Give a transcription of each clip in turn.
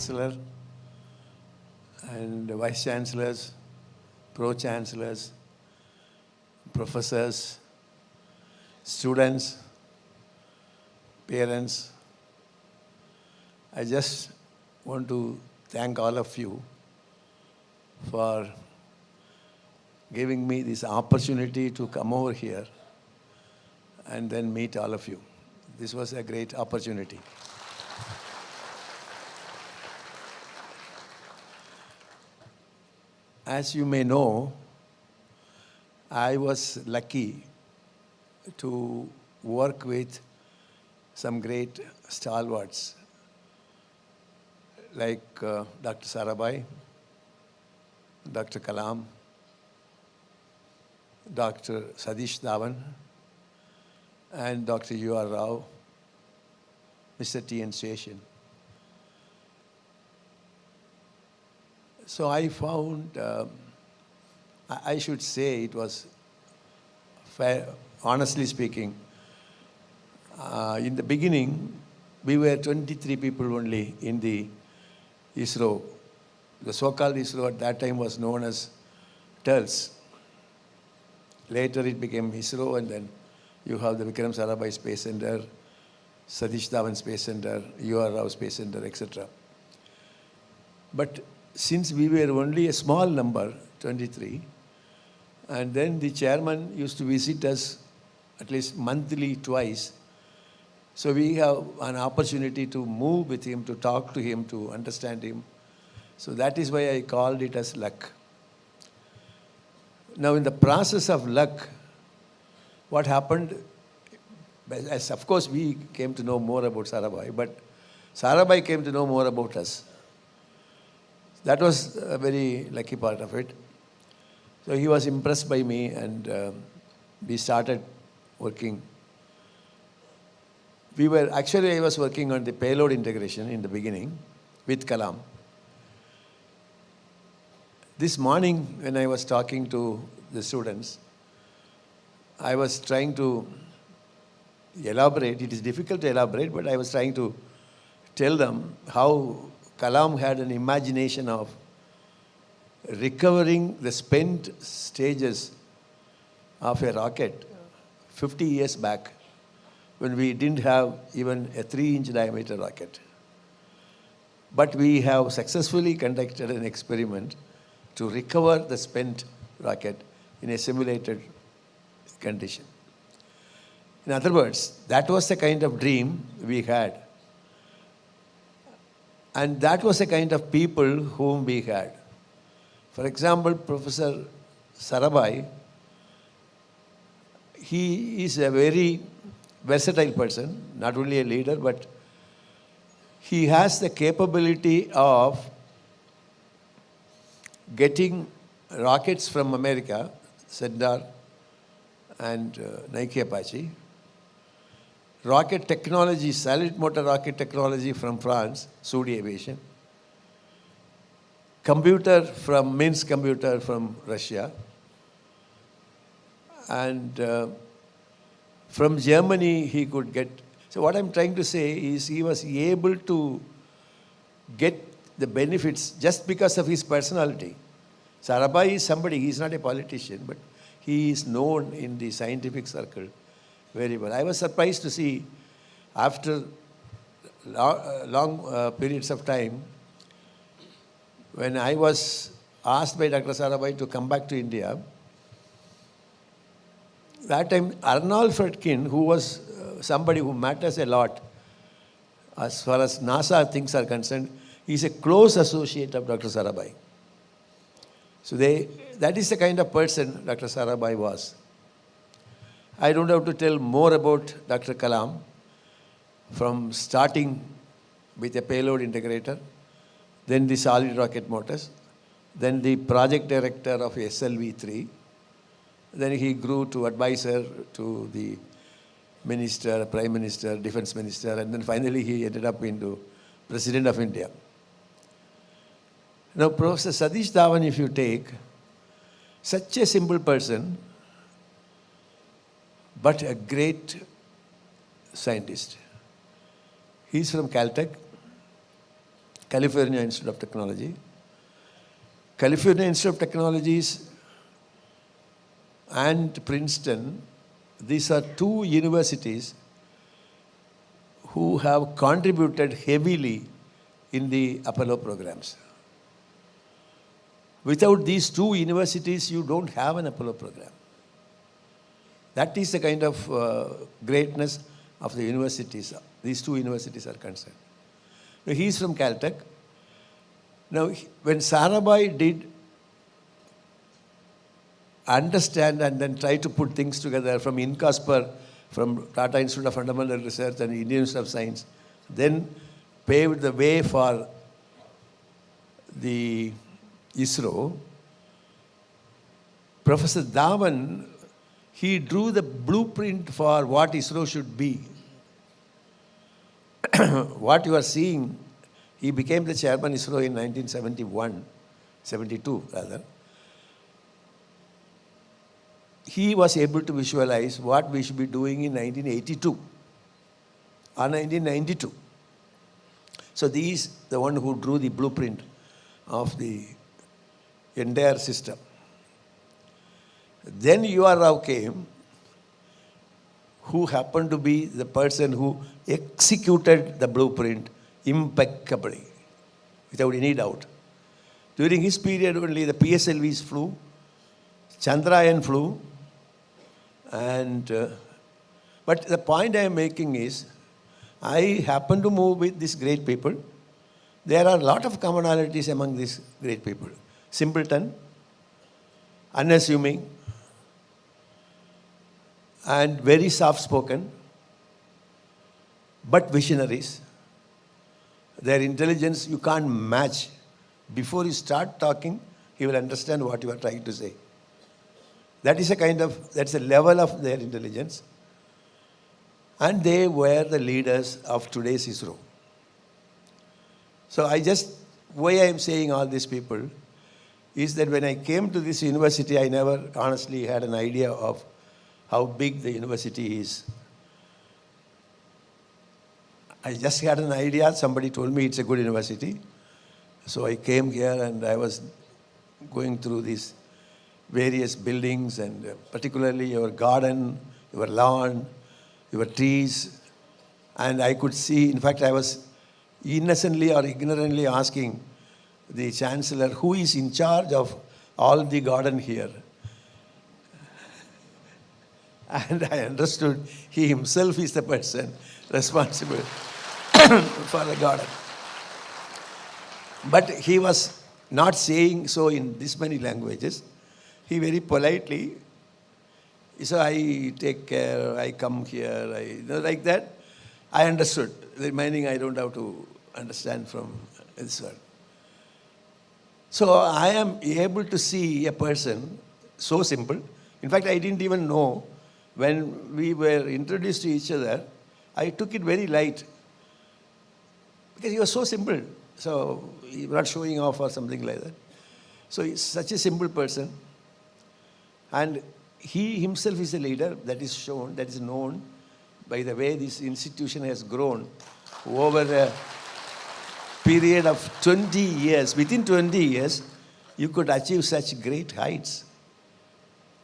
Chancellor and Vice Chancellors, Pro-Chancellors, professors, students, parents. I just want to thank all of you for giving me this opportunity to come over here and then meet all of you. This was a great opportunity. As you may know, I was lucky to work with some great stalwarts like Dr. Sarabhai, Dr. Kalam, Dr. Satish Dhawan, and Dr. U.R. Rao, Mr. T.N. Seshan. So I found, I should say it was fair, honestly speaking, in the beginning, we were 23 people only in the ISRO. The so-called ISRO at that time was known as TELS. Later it became ISRO, and then you have the Vikram Sarabhai Space Center, Satish Dhawan Space Center, U.R. Rao Space Center, etc. But since we were only a small number, 23, and then the chairman used to visit us at least monthly twice, so we have an opportunity to move with him, to talk to him, to understand him. So that is why I called it as luck. Now in the process of luck, what happened, as of course we came to know more about Sarabhai, but Sarabhai came to know more about us. That was a very lucky part of it. So he was impressed by me, and we started working. Actually I was working on the payload integration in the beginning with Kalam. This morning when I was talking to the students, I was trying to elaborate. It is difficult to elaborate, but I was trying to tell them how Kalam had an imagination of recovering the spent stages of a rocket 50 years back when we didn't have even a 3-inch diameter rocket. But we have successfully conducted an experiment to recover the spent rocket in a simulated condition. In other words, that was the kind of dream we had. And that was the kind of people whom we had. For example, Professor Sarabhai, he is a very versatile person, not only a leader, but he has the capability of getting rockets from America, Centaur and Nike Apache, rocket technology, solid motor rocket technology from France, Saudi Aviation, computer from Minsk computer from Russia, and from Germany he could get. So what I'm trying to say is he was able to get the benefits just because of his personality. Sarabhai is somebody, he's not a politician, but he is known in the scientific circle very well. I was surprised to see after long periods of time, when I was asked by Dr. Sarabhai to come back to India, that time Arnold Fredkin, who was somebody who matters a lot as far as NASA things are concerned, he's a close associate of Dr. Sarabhai. So that is the kind of person Dr. Sarabhai was. I don't have to tell more about Dr. Kalam, from starting with a payload integrator, then the solid rocket motors, then the project director of SLV-3, then he grew to advisor to the minister, prime minister, defense minister, and then finally he ended up into president of India. Now, Professor Satish Dhawan, if you take, such a simple person, but a great scientist. He's from Caltech. California Institute of Technology. California Institute of Technologies and Princeton, these are two universities who have contributed heavily in the Apollo programs. Without these two universities, you don't have an Apollo program. That is the kind of greatness of the universities. These two universities are concerned. Now, he is from Caltech. Now, when Sarabhai did understand and then try to put things together from INCASPER, from Tata Institute of Fundamental Research and Indian Institute of Science, then paved the way for the ISRO, Professor Dhawan, he drew the blueprint for what ISRO should be. What you are seeing, he became the chairman ISRO in 1971, 72 rather. He was able to visualize what we should be doing in 1982 or 1992. So these, the one who drew the blueprint of the entire system. Then UR Rao came, who happened to be the person who executed the blueprint impeccably, without any doubt. During his period only the PSLVs flew, Chandrayaan flew, and but the point I am making is, I happen to move with these great people. There are a lot of commonalities among these great people. Simpleton, unassuming, and very soft-spoken, but visionaries. Their intelligence you can't match. Before you start talking, he will understand what you are trying to say. That is a kind of, that's a level of their intelligence. And they were the leaders of today's ISRO. So why I am saying all these people is that when I came to this university, I never honestly had an idea of how big the university is. I just had an idea, somebody told me it's a good university. So I came here and I was going through these various buildings and particularly your garden, your lawn, your trees. And I could see, in fact, I was innocently or ignorantly asking the chancellor, who is in charge of all the garden here? And I understood he himself is the person responsible for the garden. But he was not saying so in this many languages. He very politely, so I take care, I come here, like that. I understood. The meaning I don't have to understand from this word. So I am able to see a person so simple. In fact, I didn't even know when we were introduced to each other, I took it very light. Because he was so simple. So he was not showing off or something like that. So he's such a simple person. And he himself is a leader, that is shown, that is known by the way this institution has grown over a period of 20 years. Within 20 years, you could achieve such great heights.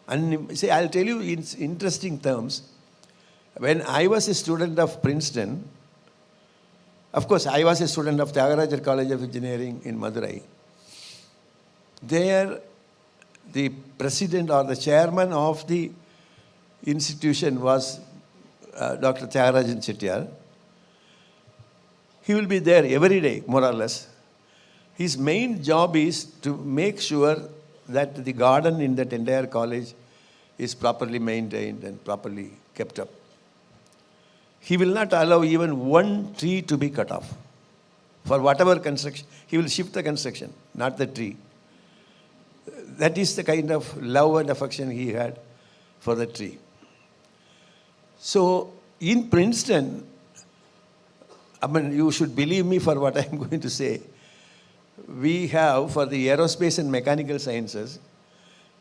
And say, I'll tell you in interesting terms, when I was a student of Princeton, of course, I was a student of Tyagarajar College of Engineering in Madurai. There, the president or the chairman of the institution was Dr. Tyagarajan Chettiar. He will be there every day, more or less. His main job is to make sure that the garden in that entire college is properly maintained and properly kept up. He will not allow even one tree to be cut off. For whatever construction, he will shift the construction, not the tree. That is the kind of love and affection he had for the tree. So in Princeton, I mean, you should believe me for what I am going to say. We have, for the aerospace and mechanical sciences,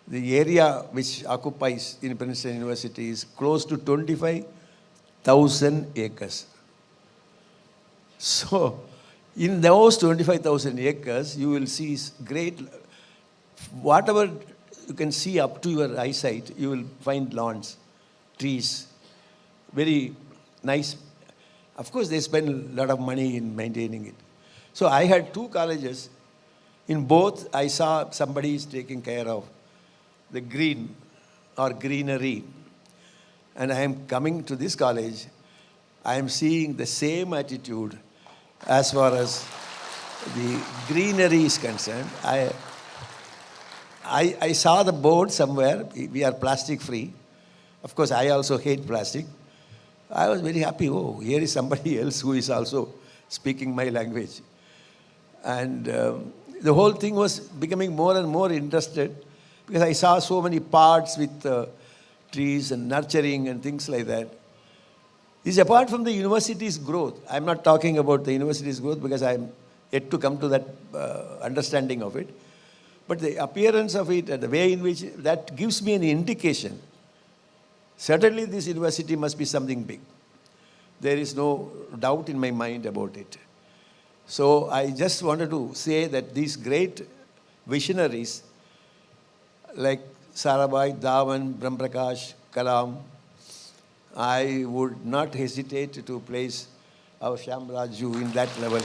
the area which occupies in Princeton University is close to 25,000 acres. So In those 25,000 acres, you will see great, whatever you can see up to your eyesight, you will find lawns, trees, very nice. Of course, they spend a lot of money in maintaining it. So I had two colleges. In both, I saw somebody is taking care of the green or greenery. And I am coming to this college, I am seeing the same attitude as far as the greenery is concerned. I saw the board somewhere, we are plastic free. Of course, I also hate plastic. I was very happy, oh, here is somebody else who is also speaking my language. And the whole thing was becoming more and more interested because I saw so many parts with trees and nurturing and things like that. This is apart from the university's growth. I'm not talking about the university's growth because I'm yet to come to that understanding of it. But the appearance of it and the way in which that gives me an indication. Certainly this university must be something big. There is no doubt in my mind about it. So I just wanted to say that these great visionaries like Sarabhai, Dhawan, Brahmprakash, Kalam, I would not hesitate to place our Shyamraju in that level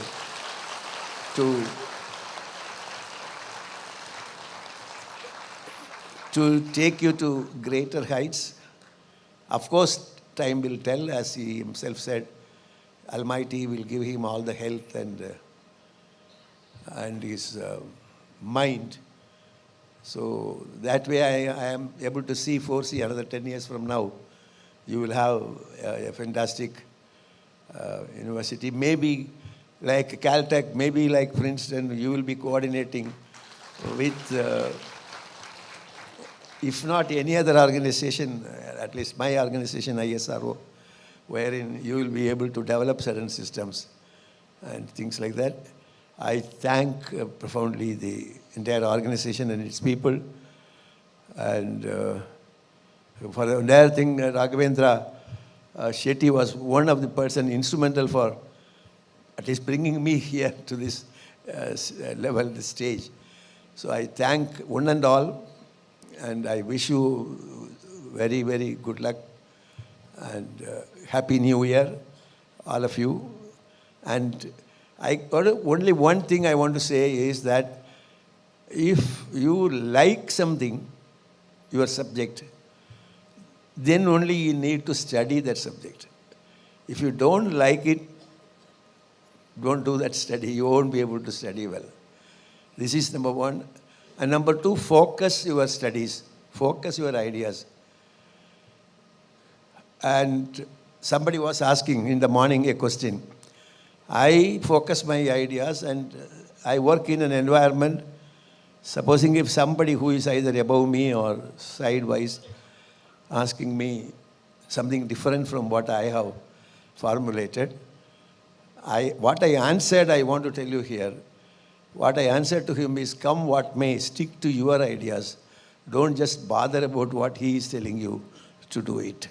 to take you to greater heights. Of course, time will tell, as he himself said, Almighty will give him all the health and his mind. So that way I am able to foresee another 10 years from now, you will have a fantastic university. Maybe like Caltech, maybe like Princeton, you will be coordinating with, if not any other organization, at least my organization, ISRO, wherein you will be able to develop certain systems and things like that. I thank profoundly the entire organization and its people. And for the entire thing, Raghavendra Shetty was one of the person instrumental for at least bringing me here to this level, this stage. So I thank one and all, and I wish you very, very good luck and Happy New Year, all of you. And only one thing I want to say is that if you like something, your subject, then only you need to study that subject. If you don't like it, don't do that study. You won't be able to study well. This is number one. And number two, focus your studies. Focus your ideas. And somebody was asking in the morning a question. I focus my ideas and I work in an environment. Supposing if somebody who is either above me or sidewise asking me something different from what I have formulated, what I answered, I want to tell you here. What I answered to him is, come what may, stick to your ideas. Don't just bother about what he is telling you to do it.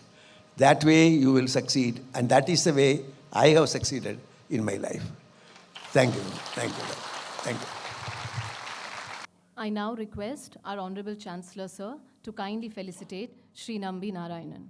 That way you will succeed. And that is the way I have succeeded in my life. Thank you. Thank you. Thank you. I now request our Honorable Chancellor, Sir, to kindly felicitate Shri Nambi Narayanan.